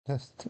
Test.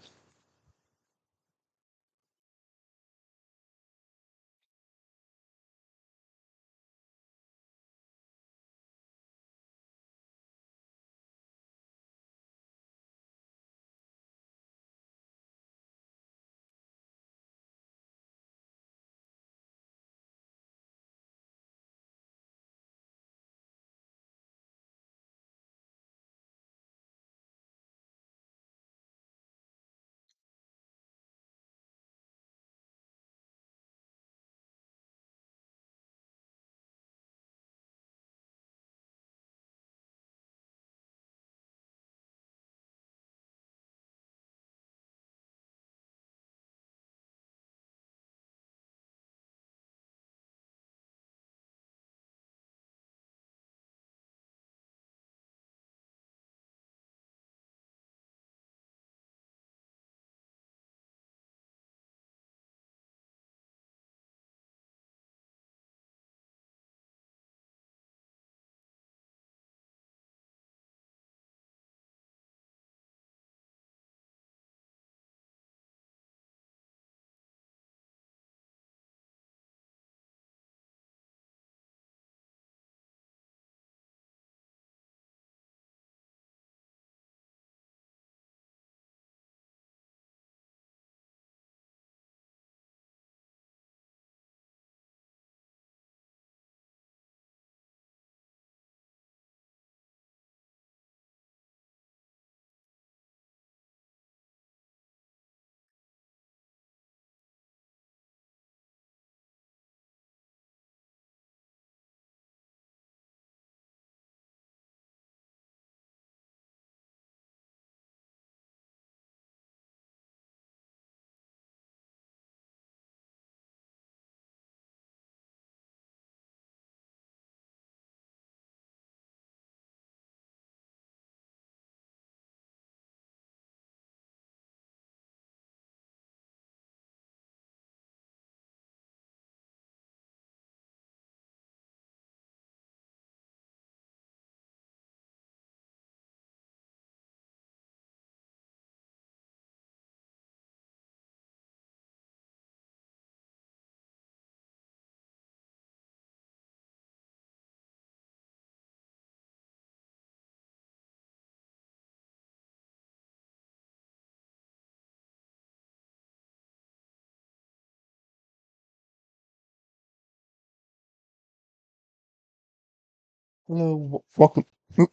Hello, welcome. oop,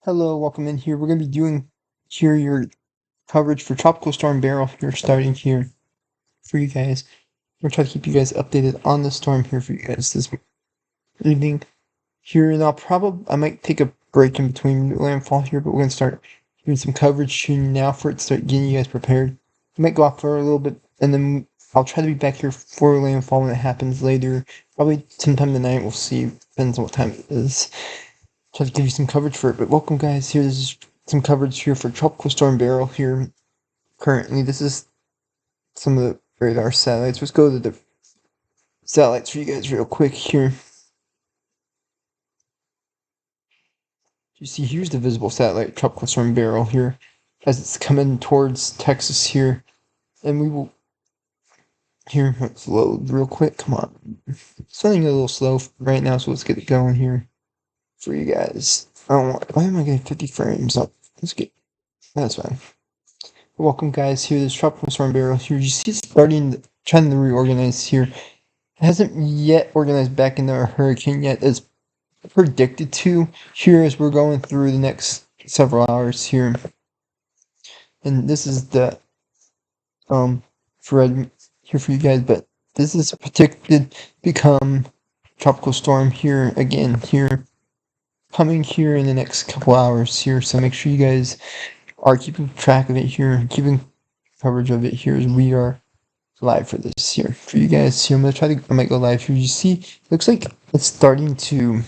Hello, welcome in here. We're gonna be doing here your coverage for Tropical Storm Beryl here, starting here for you guys. We're trying to keep you guys updated on the storm here for you guys this evening. Here, and I might take a break in between landfall here, but we're gonna start doing some coverage here now for it. Start getting you guys prepared. I might go off for a little bit, and then I'll try to be back here for landfall when it happens later. Probably sometime tonight. We'll see. Depends on what time it is. Try to give you some coverage for it. But welcome, guys. Here's some coverage here for Tropical Storm Beryl here. Currently, this is some of the radar satellites. Let's go to the satellites for you guys real quick here. You see, here's the visible satellite, Tropical Storm Beryl here, as it's coming towards Texas here. And we will, here, let's load real quick, come on. It's running a little slow right now, so let's get it going here for you guys. Why am I getting 50 frames up? That's fine. Welcome, guys, here, this Tropical Storm Beryl here. You see it's trying to reorganize here. It hasn't yet organized back into a hurricane yet, as predicted to here as we're going through the next several hours here. And this is the thread here for you guys, but this is predicted to become tropical storm here again here, coming here in the next couple hours here. So make sure you guys are keeping track of it here, keeping coverage of it here as we are live for this here for you guys here. I might go live here. You see, it looks like it's starting to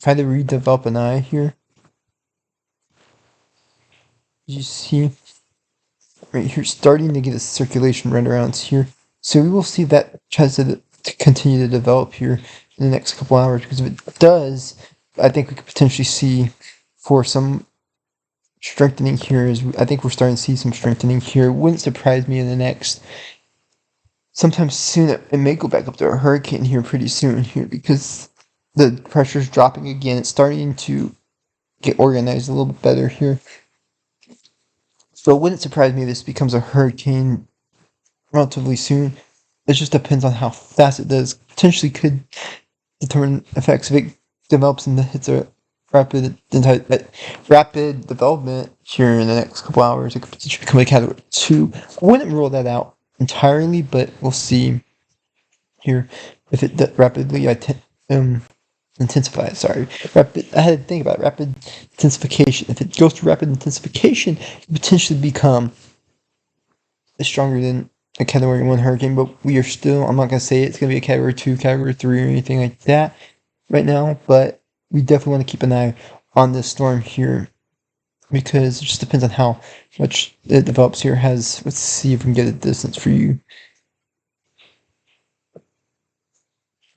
try to redevelop an eye here. You see right here starting to get a circulation right around here. So we will see that tries to continue to develop here in the next couple hours, because if it does, I think we could potentially see for some strengthening here. I think we're starting to see some strengthening here. Wouldn't surprise me in the next sometime soon. It may go back up to a hurricane here pretty soon here because the pressure's dropping again. It's starting to get organized a little bit better here. So it wouldn't surprise me if this becomes a hurricane relatively soon. It just depends on how fast it does. Potentially could determine effects if it develops and hits a rapid development here in the next couple hours. It could potentially become a category 2. I wouldn't rule that out entirely, but we'll see here if it rapidly intensifies. Sorry, I had to think about rapid intensification. If it goes to rapid intensification, it could potentially become stronger than a category 1 hurricane, but we are still, I'm not going to say it's going to be a category 2, category 3, or anything like that right now, but we definitely want to keep an eye on this storm here because it just depends on how much it develops here. Let's see if we can get a distance for you.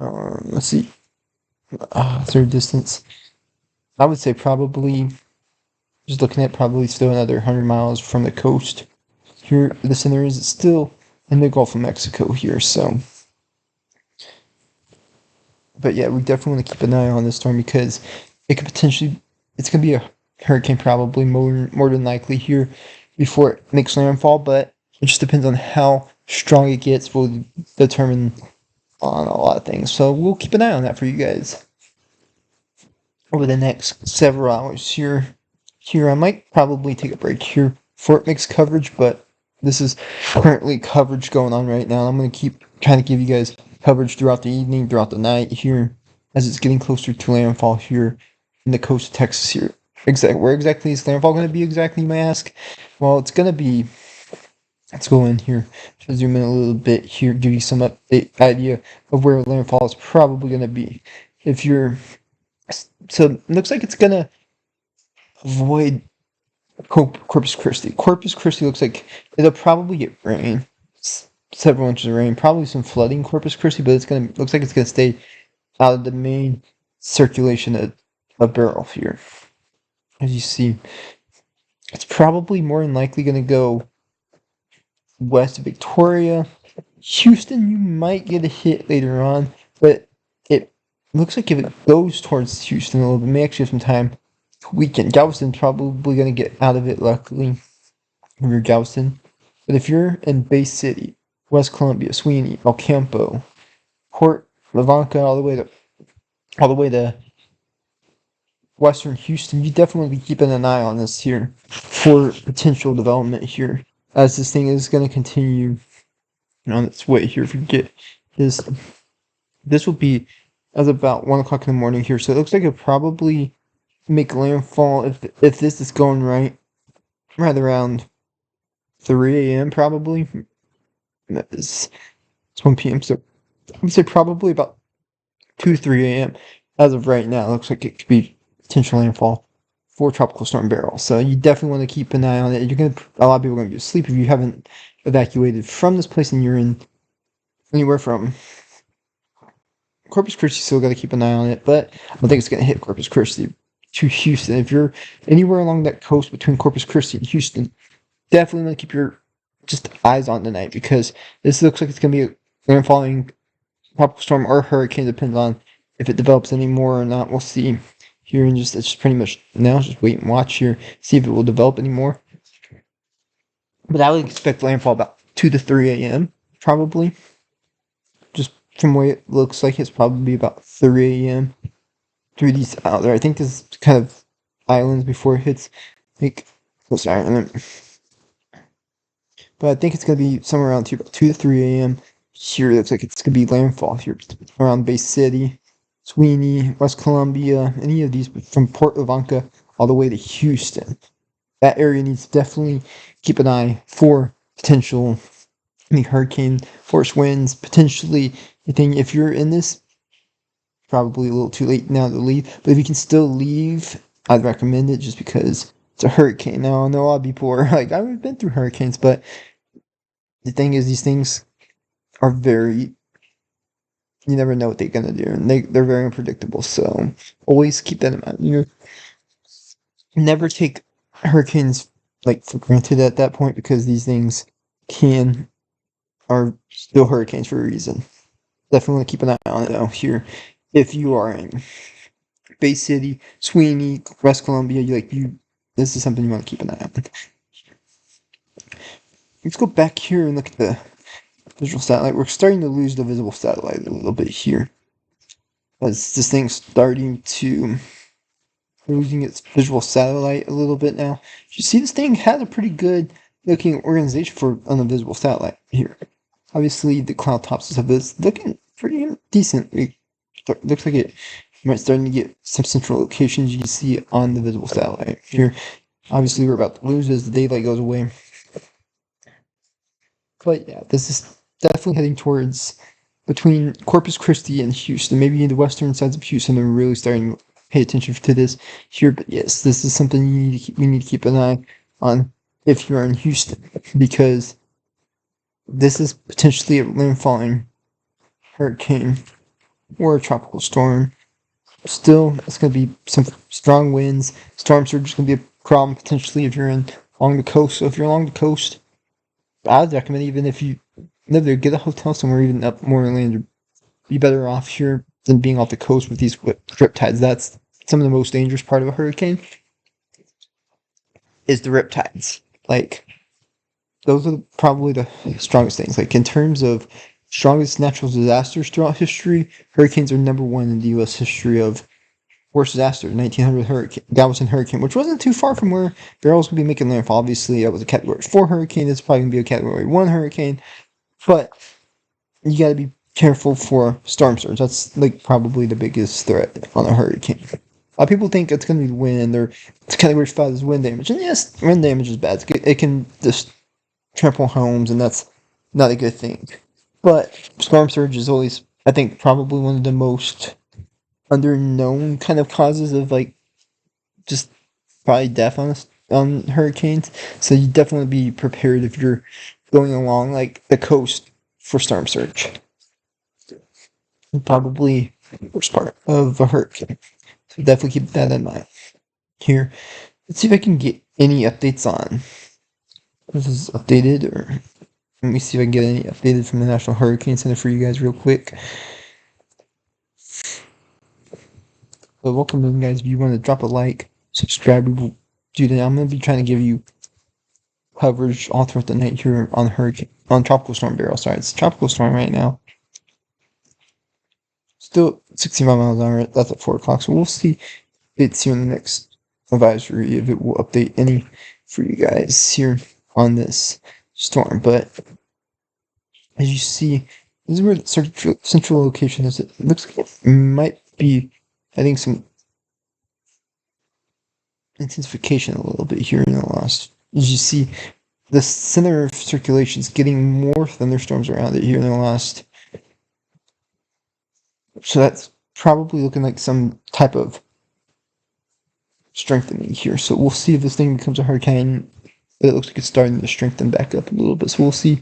Let's see. Is there a distance? I would say probably, just looking at probably still another 100 miles from the coast. Here, the center is still in the Gulf of Mexico here, so. But yeah, we definitely want to keep an eye on this storm because it could potentially, it's going to be a hurricane probably more than likely here before it makes landfall, but it just depends on how strong it gets will determine on a lot of things. So we'll keep an eye on that for you guys over the next several hours here. I might probably take a break here before it makes coverage, but this is currently coverage going on right now. I'm going to keep trying to give you guys coverage throughout the evening, throughout the night here, as it's getting closer to landfall here in the coast of Texas here. Where exactly is landfall going to be exactly, you may ask? Well, it's going to be, let's go in here, to zoom in a little bit here, give you some idea of where landfall is probably going to be. So it looks like it's going to avoid Corpus Christi. Corpus Christi looks like it'll probably get rain, several inches of rain, probably some flooding in Corpus Christi, but looks like it's gonna stay out of the main circulation of Beryl here. As you see, it's probably more than likely gonna go west of Victoria. Houston, you might get a hit later on, but it looks like if it goes towards Houston a little bit, it may actually have some time weekend. Galveston's probably going to get out of it, luckily, if you're Galveston. But if you're in Bay City, West Columbia, Sweeney, El Campo, Port Lavaca, all the way to western Houston, you definitely be keeping an eye on this here for potential development here, as this thing is going to continue on its way here. If you get this will be as about 1 o'clock in the morning here, so it looks like it probably make landfall if this is going right around 3 a.m. probably. It's 1 p.m. so I would say probably about 2 to 3 a.m. as of right now. It looks like it could be potential landfall for Tropical Storm Beryl. So you definitely want to keep an eye on it. A lot of people are going to be asleep if you haven't evacuated from this place and you're in anywhere from Corpus Christi. Still got to keep an eye on it, but I don't think it's going to hit Corpus Christi to Houston. If you're anywhere along that coast between Corpus Christi and Houston, definitely want to keep your just eyes on tonight because this looks like it's going to be a landfalling tropical storm or hurricane, depends on if it develops any more or not. We'll see here in it's just pretty much now. Just wait and watch here, see if it will develop anymore. But I would expect landfall about 2 to 3 a.m. probably. Just from the way it looks like, it's probably about 3 a.m. through these out there. I think this is kind of islands before it hits like close island. But I think it's gonna be somewhere around 2 to 3 a.m. Here it looks like it's gonna be landfall here around Bay City, Sweeney, West Columbia, any of these from Port Lavaca all the way to Houston. That area needs to definitely keep an eye for potential hurricane force winds, potentially anything. If you're in this, probably a little too late now to leave, but if you can still leave, I'd recommend it just because it's a hurricane. Now I know a lot of people are like, I've been through hurricanes, but the thing is, these things are you never know what they're gonna do, and they're very unpredictable, so always keep that in mind. Never take hurricanes like for granted at that point because these things are still hurricanes for a reason. Definitely want to keep an eye on it out here. If you are in Bay City, Sweeney, West Columbia, this is something you want to keep an eye on. Let's go back here and look at the visual satellite. We're starting to lose the visible satellite a little bit here. As this thing's starting to losing its visual satellite a little bit now. You see this thing has a pretty good looking organization for an invisible satellite here. Obviously the cloud tops of this looking pretty decent. Looks like it might starting to get some central locations you can see on the visible satellite here. Obviously we're about to lose as the daylight goes away. But yeah, this is definitely heading towards between Corpus Christi and Houston. Maybe the western sides of Houston are really starting to pay attention to this here. But yes, this is something we need to keep an eye on if you are in Houston, because this is potentially a landfalling hurricane or a tropical storm. Still, it's going to be some strong winds. Storm surge is going to be a problem potentially if you're along the coast. So if you're along the coast, I'd recommend, even if you live there, get a hotel somewhere even up more inland. You'd be better off here than being off the coast with these riptides. That's some of the most dangerous part of a hurricane is the riptides. Like, those are probably the strongest things. Like, in terms of strongest natural disasters throughout history, hurricanes are number one in the U.S. history of worst disaster. 1900 Galveston hurricane, which wasn't too far from where Beryl's going to be making landfall. Obviously, that was a Category 4 hurricane. It's probably going to be a Category 1 hurricane. But you got to be careful for storm surge. That's like probably the biggest threat on a hurricane. A lot of people think it's going to be wind, or it's Category 5 is wind damage. And yes, wind damage is bad. It can just trample homes, and that's not a good thing. But storm surge is always, I think, probably one of the most under-known kind of causes of, like, just probably death on hurricanes. So you definitely be prepared if you're going along, like, the coast for storm surge. Probably the worst part of a hurricane. So definitely keep that in mind. Here, let's see if I can get any updates on this is updated, or let me see if I can get any updated from the National Hurricane Center for you guys real quick. So welcome in, guys. If you want to drop a like, subscribe, we will do that. I'm going to be trying to give you coverage all throughout the night here on Tropical Storm Beryl. Sorry, it's Tropical Storm right now. Still 65 miles an hour. That's at 4 o'clock. So we'll see. It's here in the next advisory if it will update any for you guys here on this storm. But as you see, this is where the central location is. It looks like it might be, I think, some intensification a little bit here in the last. As you see, the center of circulation is getting more thunderstorms around it here in the last. So that's probably looking like some type of strengthening here. So we'll see if this thing becomes a hurricane. But it looks like it's starting to strengthen back up a little bit. So we'll see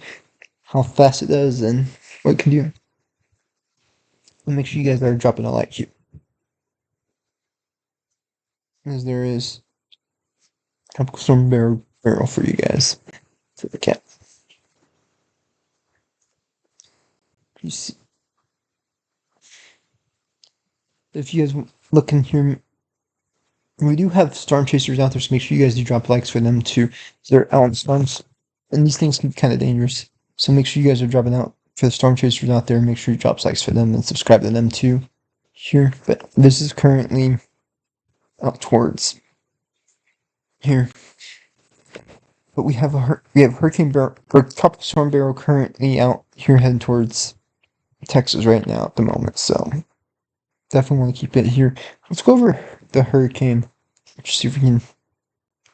how fast it does and what it can do. And make sure you guys are dropping a like here, as there is Tropical Storm Beryl for you guys to look at. You see, if you guys look in here, we do have storm chasers out there, so make sure you guys do drop likes for them too. They're out in storms, and these things can be kind of dangerous. So make sure you guys are dropping out for the storm chasers out there. Make sure you drop likes for them and subscribe to them too. Here, but this is currently out towards here. But we have Hurricane Beryl, or Tropical Storm Beryl, currently out here heading towards Texas right now at the moment. So definitely want to keep it here. Let's go over the hurricane. Just see if we can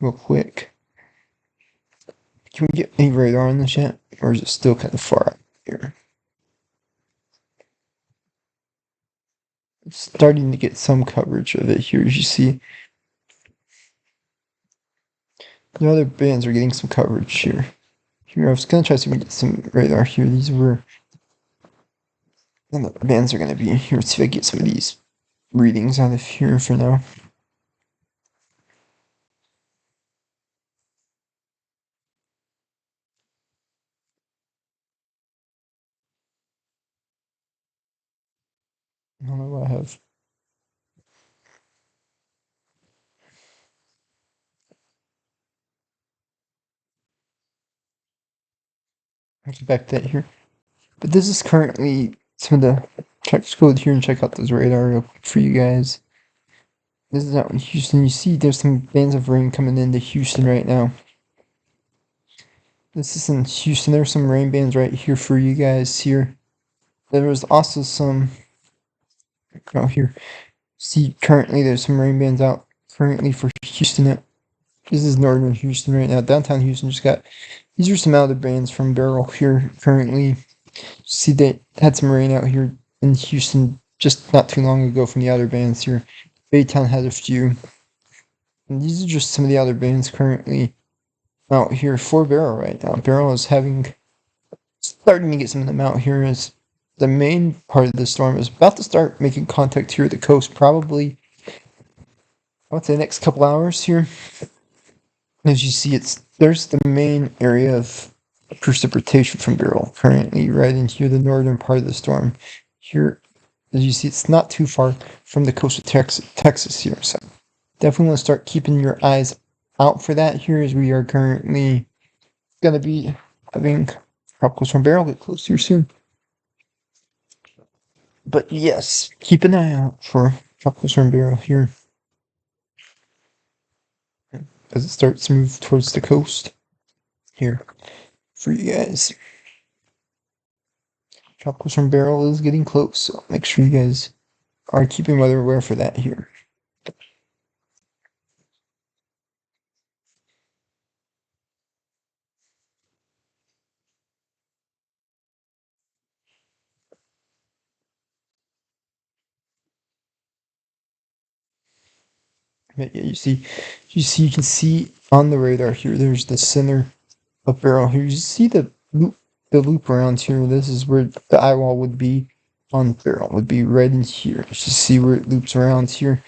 real quick. Can we get any radar on this yet? Or is it still kind of far out here? It's starting to get some coverage of it here, as you see. The other bands are getting some coverage here. Here, I was going to try to see if we can get some radar here. These were. And the bands are going to be here. Let's see if I can get some of these readings out of here for now. I don't know what I have. I'll get back to that here. But this is currently some of the checks. Go here and check out this radar real quick for you guys. This is out in Houston. You see there's some bands of rain coming into Houston right now. This is in Houston. There's some rain bands right here for you guys here. There was also some out here. See, currently there's some rain bands out currently for Houston. This is northern Houston right now. Downtown Houston just got. These are some other bands from Beryl here currently. See, they had some rain out here in Houston just not too long ago from the other bands here. Baytown has a few. And these are just some of the other bands currently out here for Beryl right now. Beryl is starting to get some of them out here as the main part of the storm is about to start making contact here at the coast, probably I would say the next couple hours here. As you see, there's the main area of precipitation from Beryl currently right in here, the northern part of the storm. Here, as you see, it's not too far from the coast of Texas here, so definitely want to start keeping your eyes out for that here, as we are currently going to be having tropical storm Beryl get close here soon. But yes, keep an eye out for tropical storm Beryl here as it starts to move towards the coast here for you guys. Tropical storm Beryl is getting close, so make sure you guys are keeping weather aware for that here. But yeah, you can see on the radar here. There's the center of Beryl here. You see the loop around here. This is where the eye wall would be on Beryl. Would be right in here. Just see where it loops around here.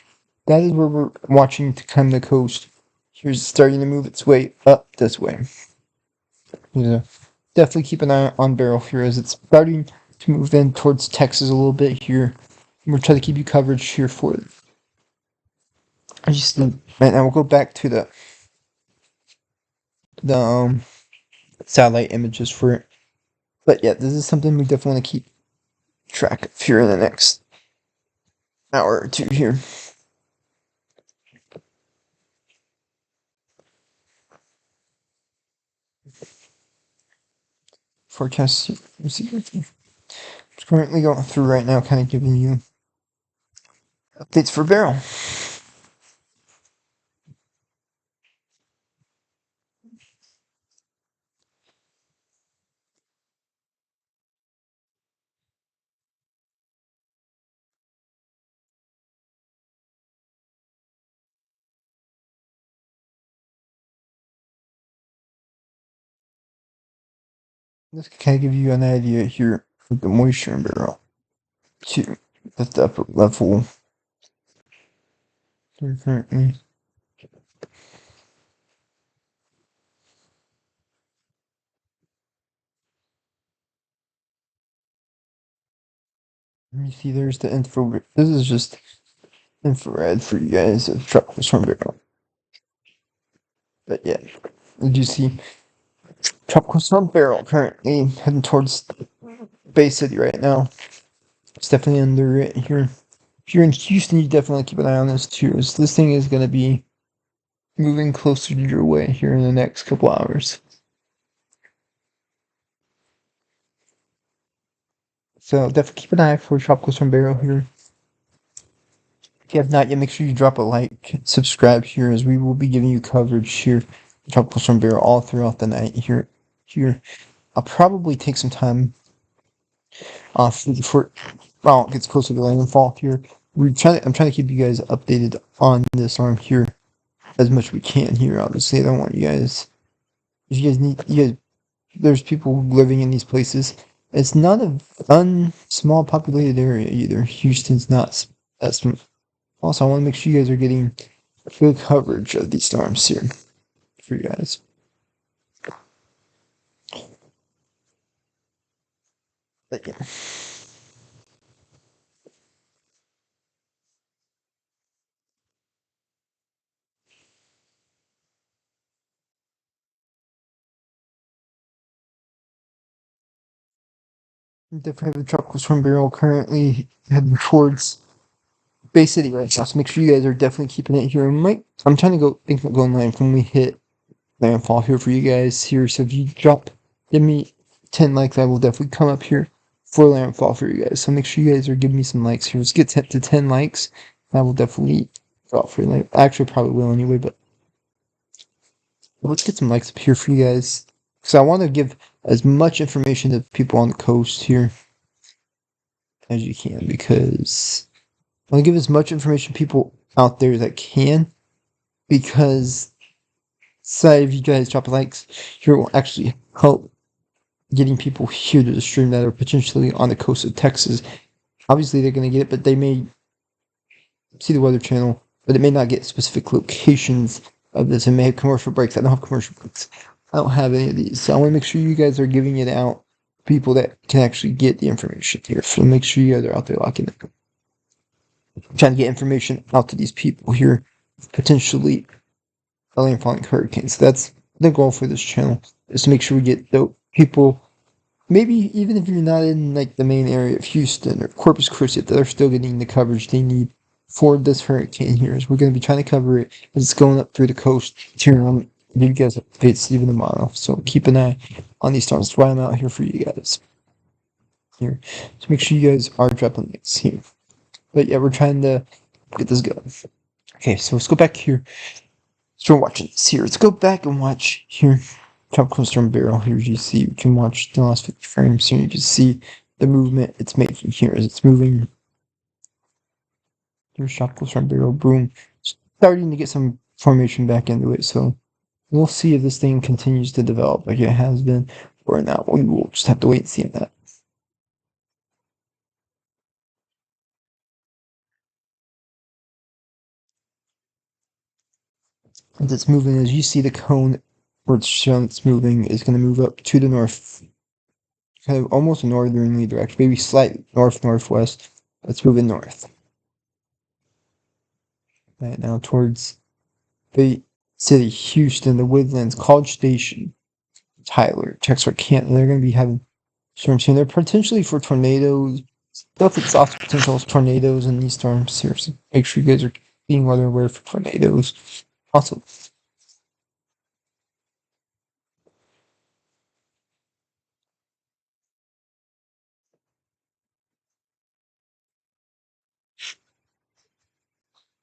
That is where we're watching to come the coast. Here's starting to move its way up this way. Yeah, definitely keep an eye on Beryl here as it's starting to move in towards Texas a little bit here. We'll try to keep you coverage here for it. I just right now we'll go back to the satellite images for it. But yeah, this is something we definitely want to keep track of here in the next hour or two here. Forecast. It's currently going through right now, kind of giving you updates for Beryl. This can kind of give you an idea here of the moisture in Beryl. To the upper level here currently. You see, there's the infrared. This is just infrared for you guys of tropical storm Beryl. But yeah, did you see tropical storm Beryl currently heading towards Bay City right now? It's definitely under it here. If you're in Houston, you definitely keep an eye on this too. As this thing is going to be moving closer to your way here in the next couple hours. So definitely keep an eye for tropical storm Beryl here. If you have not yet, make sure you drop a like, subscribe here, as we will be giving you coverage here. Tropical storm Beryl all throughout the night here. I'll probably take some time off before it gets closer to landfall here. I'm trying to keep you guys updated on this storm here as much as we can here. Obviously, I don't want you guys. If you guys, there's people living in these places. It's not a small populated area either. Houston's not as. Also, I want to make sure you guys are getting good coverage of these storms here for you guys. But yeah. Definitely have the tropical storm barrel currently heading towards Bay City right now, so make sure you guys are definitely keeping it here. I'm trying to think about going live when we hit landfall here for you guys here. So if you give me 10 likes, I will definitely come up here for landfall for you guys. So make sure you guys are giving me some likes here. Let's get to 10 likes. I will definitely go out for you. I actually probably will anyway, but let's get some likes up here for you guys. So I want to give as much information to people on the coast here as you can, because I want to give as much information to people out there that can, because say if you guys drop likes here, it will actually help getting people here to the stream that are potentially on the coast of Texas. Obviously they're going to get it, but they may see the Weather Channel, but it may not get specific locations of this. It may have commercial breaks. I don't have commercial breaks. I don't have any of these. So I want to make sure you guys are giving it out to people that can actually get the information here. So make sure you guys are out there locking it. Trying to get information out to these people here, potentially a landfalling hurricane. So that's the goal for this channel, is to make sure we get the people, maybe even if you're not in like the main area of Houston or Corpus Christi, they're still getting the coverage they need for this hurricane here. As we're going to be trying to cover it as it's going up through the coast here. Give you guys updates even tomorrow, so keep an eye on these storms. That's why I'm out here for you guys here. So make sure you guys are dropping links here. But yeah, we're trying to get this going. Okay, so let's go back here. So we're watching this here. Let's go back and watch here. Tropical Storm Beryl here. As you see, you can watch the last 50 frames here. You can see the movement it's making here as it's moving. Here's Tropical Storm Beryl. Boom. Starting to get some formation back into it. So we'll see if this thing continues to develop like it has been or not. We will just have to wait and see on that. As it's moving, as you see the cone where it's shown it's moving is going to move up to the north, kind of almost northerly direction, maybe slight northwest. Let's move it north. Right now towards Bay City, Houston, the Woodlands, College Station, Tyler, Texarkana. They're going to be having storms here. They're potentially for tornadoes. Stuff exhaust potential tornadoes in these storms. Seriously, make sure you guys are being weather aware for tornadoes. Also,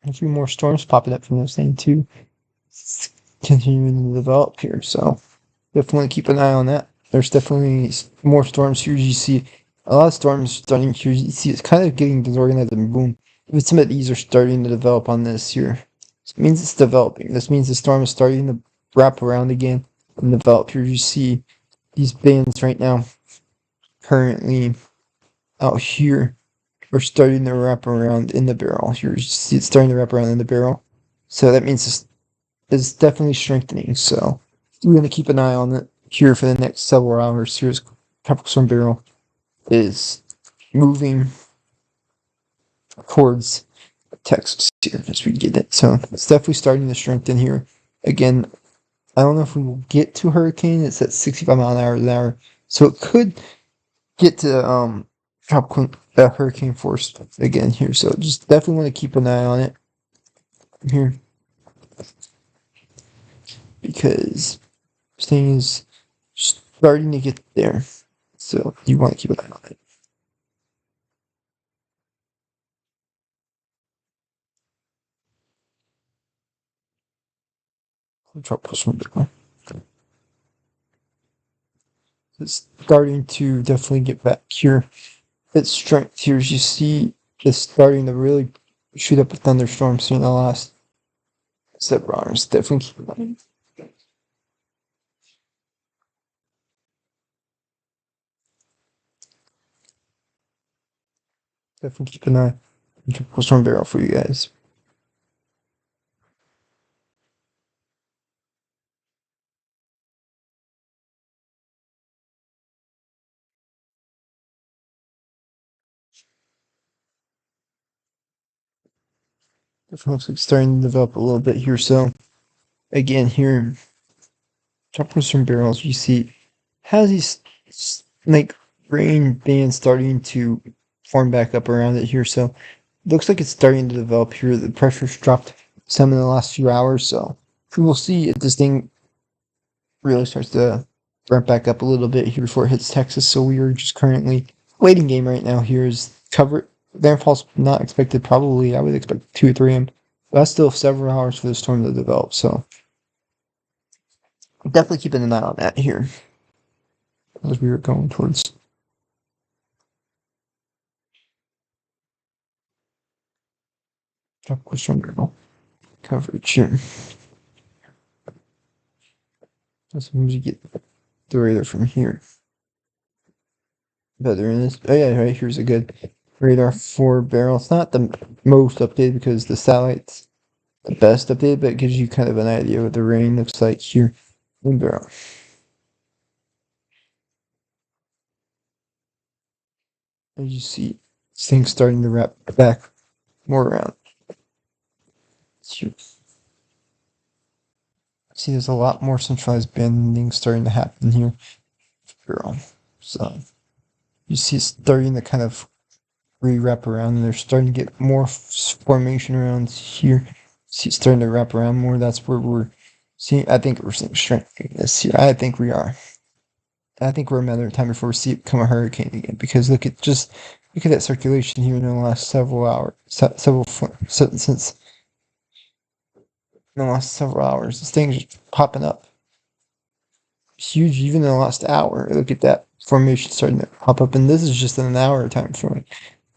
a few more storms popping up from this thing too. It's continuing to develop here, so definitely keep an eye on that. There's definitely more storms here. You see a lot of storms starting here. You see it's kind of getting disorganized and boom. Even some of these are starting to develop on this here. This means it's developing. This means the storm is starting to wrap around again and develop here. You see these bands right now currently out here are starting to wrap around in the barrel. Here you see it's starting to wrap around in the barrel. So that means it's definitely strengthening. So we're going to keep an eye on it here for the next several hours. Here's Tropical Storm Beryl is moving towards Texas here as we get it. So it's definitely starting to strengthen here. Again, I don't know if we will get to hurricane. It's at 65 mile an hour. So it could get to tropical hurricane force again here. So just definitely want to keep an eye on it here, because this thing is starting to get there. So you want to keep an eye on it. Tropical storm Beryl. It's starting to definitely get back here. Its strength here, as you see, is starting to really shoot up a thunderstorm soon. The last several hours. Definitely keep an eye on it. Definitely keep an eye on Tropical Storm Beryl for you guys. Definitely looks like starting to develop a little bit here. So again, here, Tropical Storm Beryl, as you see, has these like rain band starting to form back up around it here. So looks like it's starting to develop here. The pressure's dropped some in the last few hours. So we will see if this thing really starts to ramp back up a little bit here before it hits Texas. So we are just currently waiting game right now. Here is cover. Landfall's not expected. Probably I would expect 2 or 3 a.m. But that's still several hours for the storm to develop. So definitely keeping an eye on that here as we were going towards tropical storm Beryl coverage here. As soon as you get the radar from here. Better in this. Oh yeah, right here's a good radar for Beryl. It's not the most updated because the satellite's the best updated, but it gives you kind of an idea of what the rain looks like here in Beryl. As you see, things starting to wrap back more around. See, there's a lot more centralized bending starting to happen here, Beryl. So you see, it's starting to kind of re-wrap around, and they're starting to get more formation around here. See, it's starting to wrap around more. That's where we're seeing. I think we're seeing strength in this here. I think we are. I think we're a matter of time before we see it become a hurricane again. Because look at that circulation here in the last several hours, since in the last several hours. This thing's just popping up. It's huge, even in the last hour. Look at that formation starting to pop up, and this is just in an hour time frame.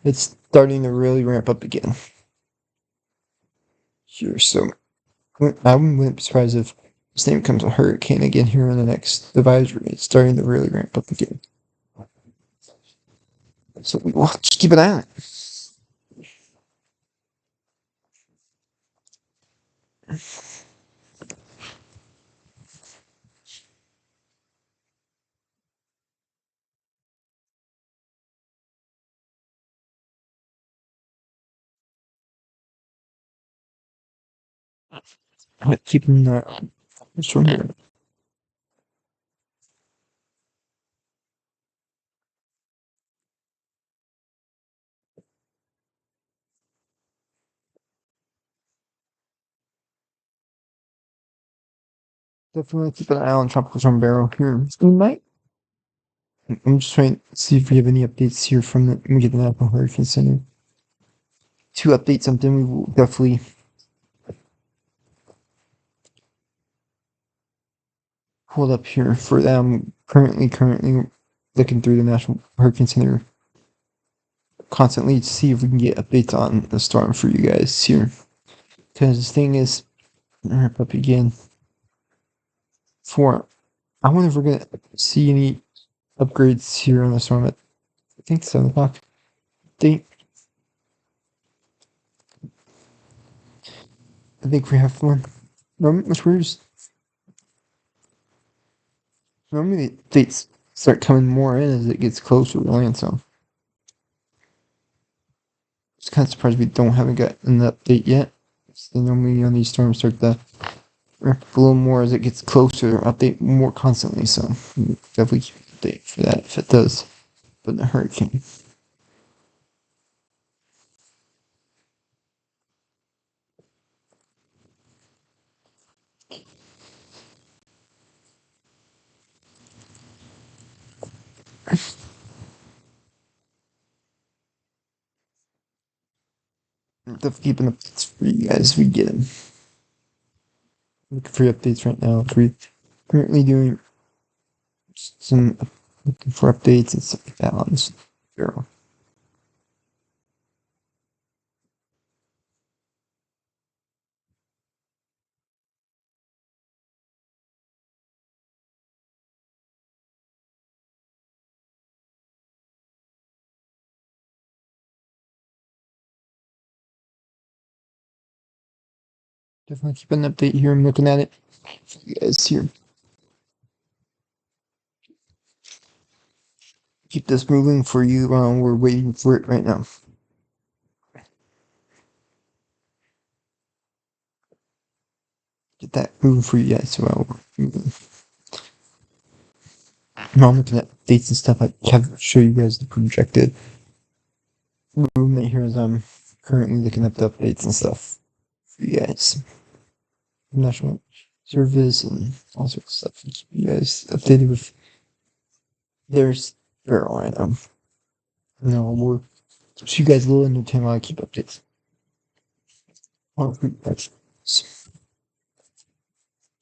It's starting to really ramp up again here. So I wouldn't be surprised if this thing becomes a hurricane again here in the next advisory. It's starting to really ramp up again. So we will just keep an eye on it. Keep an eye on this from here. Definitely keep an eye on Tropical Storm Beryl here. We might. I'm just trying to see if we have any updates here from the. Let me get the National Hurricane Center to update something. We will definitely pull it up here for them. Currently looking through the National Hurricane Center constantly to see if we can get updates on the storm for you guys here. Because this thing is ramp up again. For I wonder if we're gonna see any upgrades here on the storm at I think 7 o'clock. I think we have one. Normally the updates start coming more in as it gets closer to land, so it's kind of surprised we haven't got an update yet. So normally on these storms start to ramp up a little more as it gets closer, update more constantly. So definitely keep an update for that if it does. But the hurricane. Definitely keeping updates for you guys as we get them. Looking for updates right now. We're currently doing some looking for updates and stuff like that on this Beryl. Definitely keep an update here. I'm looking at it for you guys here. Keep this moving for you. We're waiting for it right now. Get that moving for you guys. So we're moving. While I'm looking at dates and stuff, I have to show you guys the projected movement here as I'm currently looking up the updates and stuff for you guys. National service and all sorts of stuff. Keep you guys updated with there's Beryl right now. No, we'll keep you guys a little entertained while I keep updates. Well,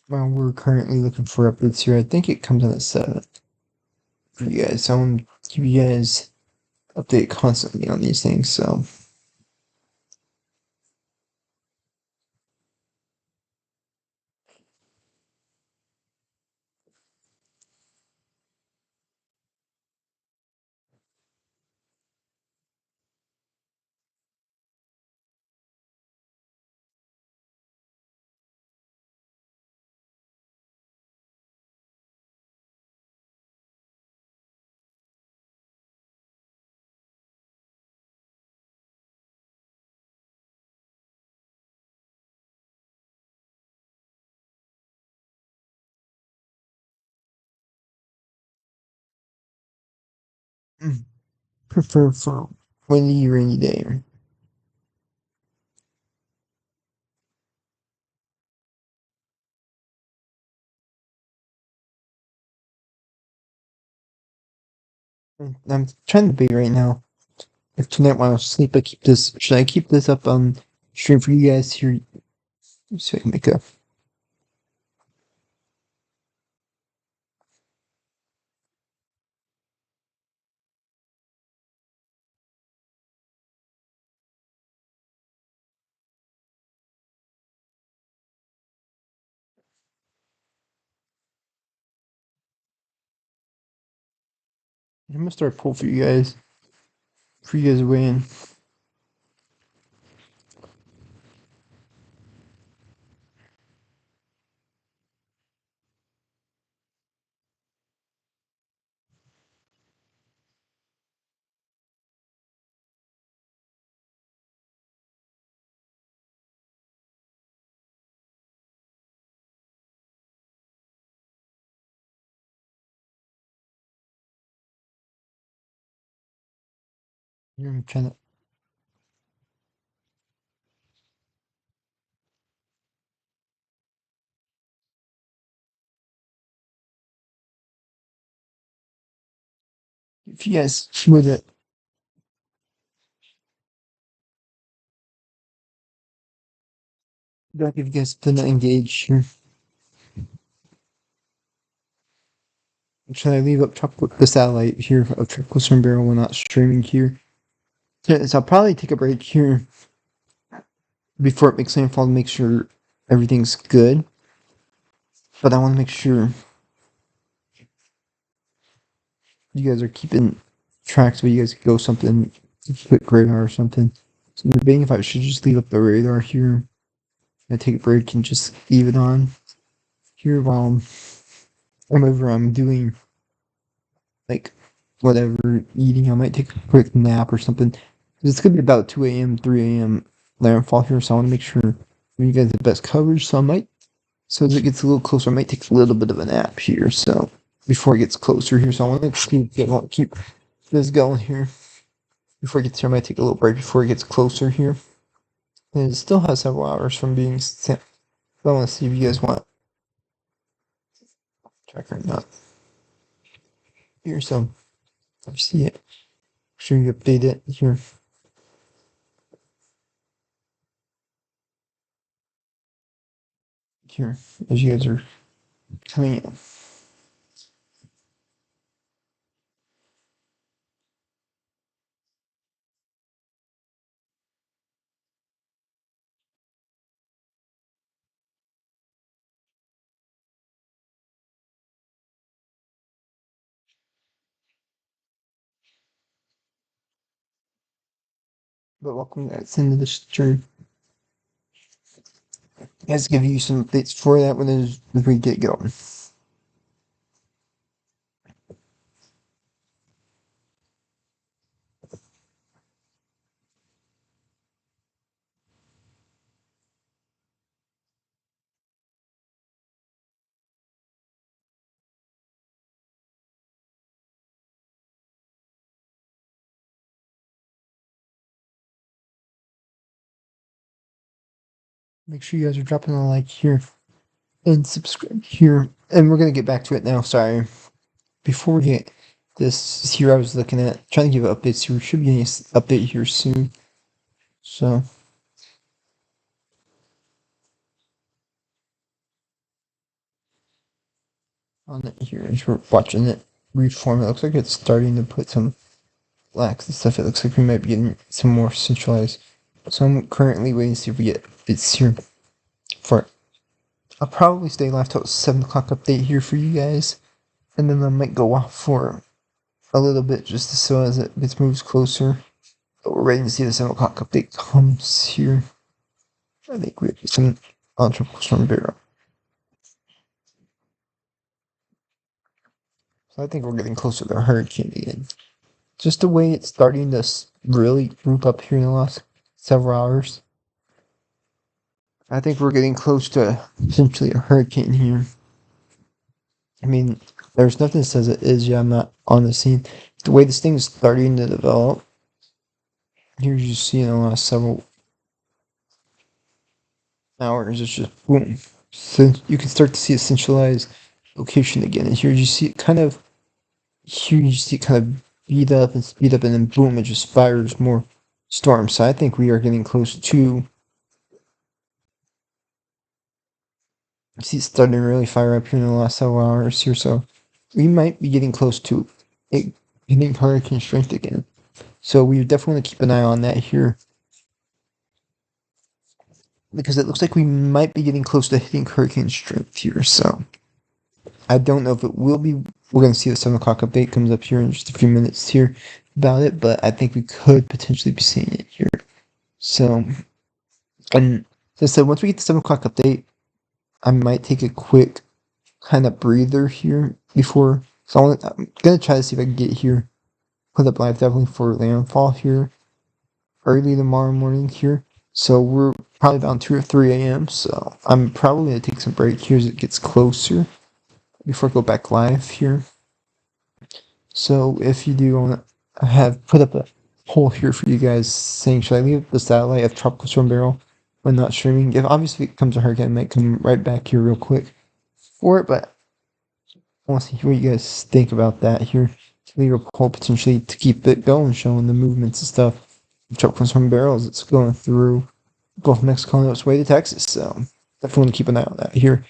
we're currently looking for updates here. I think it comes in at 7 for you guys. So I'm gonna keep you guys updated constantly on these things. So prefer for windy, rainy day. I'm trying to be right now. If tonight while I sleep, I keep this. Should I keep this up on stream for you guys here so I can make a. I'm gonna start a poll for you guys to weigh in. I'm trying to. If you guys with it, back if you guys did not engage here. Should I leave up top with the satellite here of Tropical Storm Barrel when not streaming here? So I'll probably take a break here before it makes landfall to make sure everything's good. But I want to make sure you guys are keeping track so you guys can go something, quick radar or something. So I'm debating if I should just leave up the radar here and take a break and just leave it on here while I'm over. I'm doing like whatever eating. I might take a quick nap or something. It's gonna be about 2 a.m., 3 a.m. landfall here, so I want to make sure you guys the best coverage. So I might, so as it gets a little closer, I might take a little bit of a nap here. So before it gets closer here, so I want to keep this going here. Before it gets here, I might take a little break before it gets closer here. And it still has several hours from being sent. So I want to see if you guys want track or not here. So if you see it, make sure you update it here. Here, as you guys are coming in. But welcome guys into the stream. Guys, give you some updates for that when we get going. make sure you guys are dropping a like here and subscribe here. And we're gonna get back to it now. Sorry. Before we get this here, I was looking at trying to give updates here. We should be getting an update here soon. So on it here as we're watching it reform, it looks like it's starting to put some blacks and stuff. It looks like we might be getting some more centralized. So I'm currently waiting to see if we get bits here for it. I'll probably stay live till 7 o'clock update here for you guys. And then I might go off for a little bit just so as it gets moves closer. But we're ready to see the 7 o'clock update comes here. I think we have some on Tropical Storm Beryl. So I think we're getting closer to a hurricane again. Just the way it's starting to really group up here in the last several hours. I think we're getting close to essentially a hurricane here. I mean, there's nothing that says it is yet. I'm not on the scene. The way this thing is starting to develop, here you see in the last several hours, it's just boom. So you can start to see a centralized location again. And here you see it kind of, here you see it kind of beat up and speed up, and then boom, it just fires more storms. So I think we are getting close to. See, it's starting to really fire up here in the last several hours here, so we might be getting close to it hitting hurricane strength again. So we definitely want to keep an eye on that here, because it looks like we might be getting close to hitting hurricane strength here. So I don't know if it will be. We're going to see the 7 o'clock update comes up here in just a few minutes here about it, but I think we could potentially be seeing it here. So, and as I said, once we get the 7 o'clock update, I might take a quick kind of breather here before. So I'm going to try to see if I can get here, put up live definitely for landfall here early tomorrow morning here. So we're probably about 2 or 3 a.m. So I'm probably going to take some break here as it gets closer before I go back live here. So if you do want to have put up a poll here for you guys saying, should I leave the satellite of Tropical Storm Beryl when not streaming? If obviously it comes a hurricane, I might come right back here real quick for it, but I want to see what you guys think about that here. To leave a poll potentially to keep it going, showing the movements and stuff. Tropical Storm Beryl as it's going through Gulf of Mexico on its way to Texas, so definitely want to keep an eye on that here.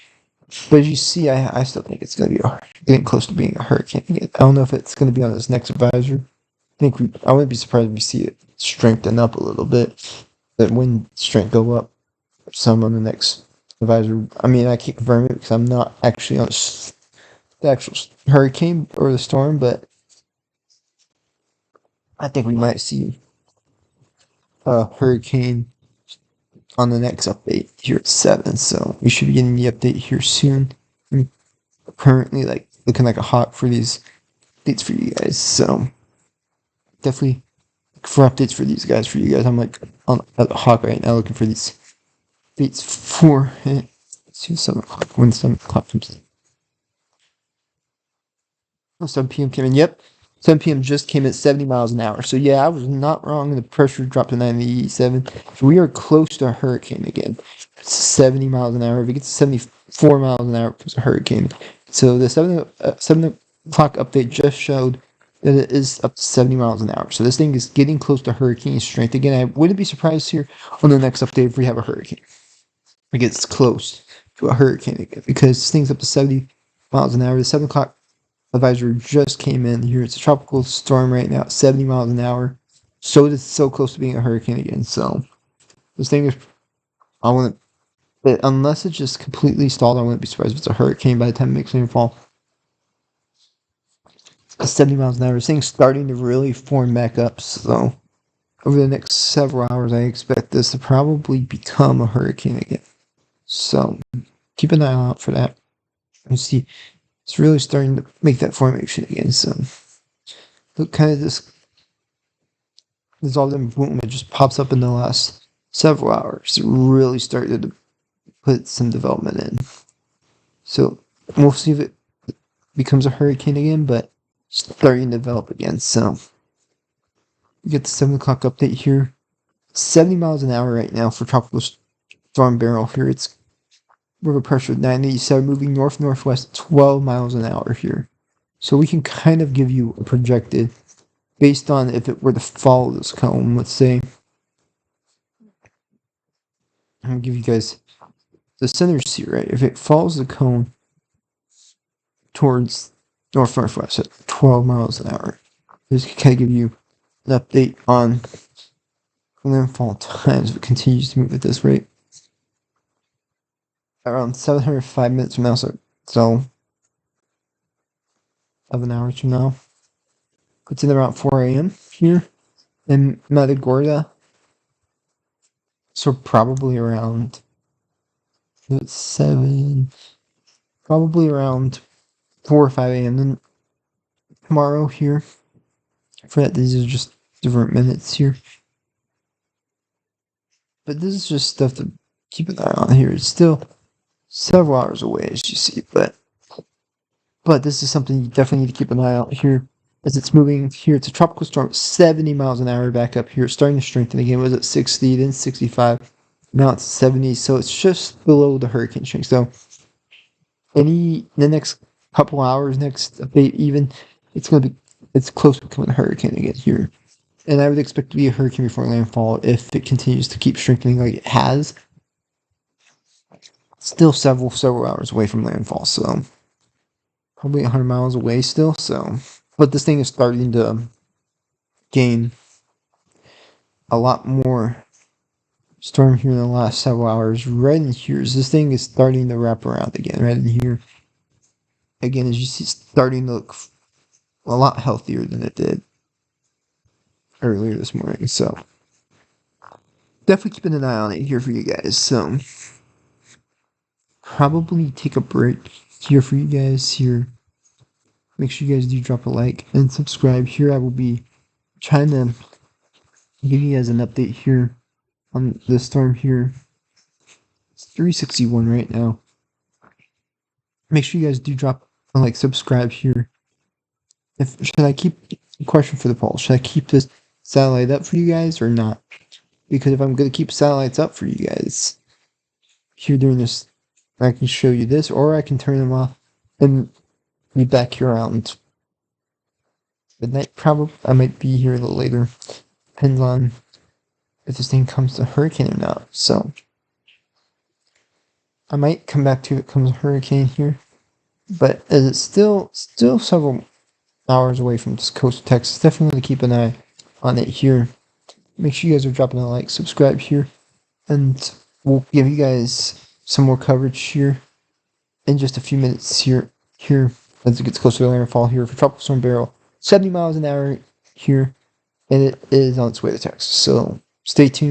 But as you see, I still think it's going to be getting close to being a hurricane. I don't know if it's going to be on this next advisor. I wouldn't be surprised if we see it strengthen up a little bit. That wind strength go up some on the next advisor. I mean, I can't confirm it because I'm not actually on the actual hurricane or the storm, but I think we might see a hurricane on the next update here at 7. So we should be getting the update here soon. I'm currently looking like a hawk for these updates for you guys. So definitely for updates for these guys for you guys. I'm like on a hawk right now looking for these updates for it. Let's see 7 o'clock when 7 o'clock comes in. Oh, 7 p.m. came in. Yep. 7 p.m. just came at 70 miles an hour. So yeah, I was not wrong. The pressure dropped to 97. So we are close to a hurricane again. It's 70 miles an hour. If it gets to 74 miles an hour, it's a hurricane. So the 7 o'clock update just showed that it is up to 70 miles an hour. So this thing is getting close to hurricane strength again. I wouldn't be surprised here on the next update if we have a hurricane. It gets close to a hurricane again because this thing's up to 70 miles an hour. The 7 o'clock advisory just came in here. It's a tropical storm right now, 70 miles an hour. So it is so close to being a hurricane again. So this thing is, but unless it's just completely stalled, I wouldn't be surprised if it's a hurricane by the time it makes landfall. 70 miles an hour. This thing's starting to really form back up. So over the next several hours, I expect this to probably become a hurricane again. So keep an eye out for that. You see, it's really starting to make that formation again. So look, kind of this dissolved and boom, it just pops up in the last several hours. It really started to put some development in. So we'll see if it becomes a hurricane again, but starting to develop again. So we get the 7 o'clock update here. 70 miles an hour right now for tropical storm Beryl here. It's river pressure 987, moving north-northwest 12 miles an hour here. So we can kind of give you a projected, based on if it were to follow this cone, let's say. I'll give you guys the center C, right? If it follows the cone towards north-northwest at 12 miles an hour, this can kind of give you an update on landfall times if it continues to move at this rate. Around 705 minutes from now, so 11 hours from now. It's in around 4 a.m. here in Matagorda. So probably around 7, probably around 4 or 5 a.m. then tomorrow here. For that, these are just different minutes here. But this is just stuff to keep an eye on here. It's still several hours away, as you see, but this is something you definitely need to keep an eye on here as it's moving here. It's a tropical storm, 70 miles an hour back up here. It's starting to strengthen again. It was at 60, then 65. Now it's 70, so it's just below the hurricane strength. So the next couple hours, next update even, it's close to becoming a hurricane again here. And I would expect to be a hurricane before landfall if it continues to keep strengthening like it has. Still several hours away from landfall, so probably 100 miles away still. So, but this thing is starting to gain a lot more storm here in the last several hours. Right in here, this thing is starting to wrap around again. Right in here, again, as you see, it's starting to look a lot healthier than it did earlier this morning. So definitely keeping an eye on it here for you guys. So probably take a break here for you guys here. Make sure you guys do drop a like and subscribe here. I will be trying to give you guys an update here on the storm here. It's 361 right now. Make sure you guys do drop a like, subscribe here. Should I keep, question for the poll, should I keep this satellite up for you guys or not? Because if I'm going to keep satellites up for you guys here during this, I can show you this, or I can turn them off and be back here around midnight. Probably I might be here a little later. Depends on if this thing comes to hurricane or not. So I might come back to it comes a hurricane here. But as it's still several hours away from this coast of Texas, definitely keep an eye on it here. Make sure you guys are dropping a like, subscribe here, and we'll give you guys some more coverage here in just a few minutes here as it gets closer to landfall here for Tropical Storm Beryl. 70 miles an hour here, and it is on its way to Texas. So stay tuned.